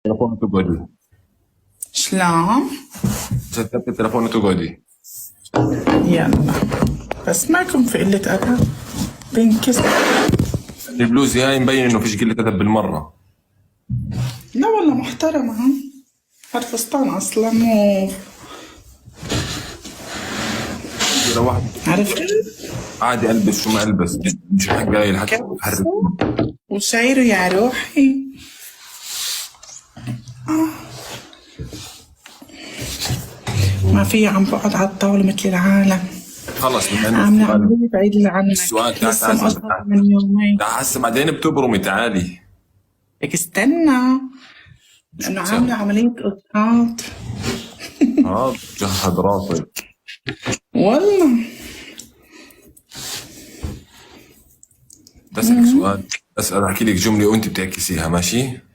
التليفون وتقعدي. شلون؟ ستبت التليفون وتقعدي. يلا بس ما يكون في قلة أدب، بينكسر. البلوز هاي مبين انه فيش قلة ادب بالمرة. لا والله محترمة. هاد فستان أصلا مو إذا واحد عرفت؟ عادي البس شو ما البس، مش حق قايل حتى حرك. وشايره يا روحي. ما في عم بقعد على الطاولة مثل العالم. خلص بما انه عاملة السؤال عملية بعيد عنك. السؤال تعال لسه تعال مقصرة من يومين. تعال هسه بعدين بتبرمي تعالي. لك استنى، لأنه عاملة عملية إسقاط. جهد راسك. والله. بسألك سؤال، أسأل أحكي لك جملة وأنت بتعكسيها، ماشي؟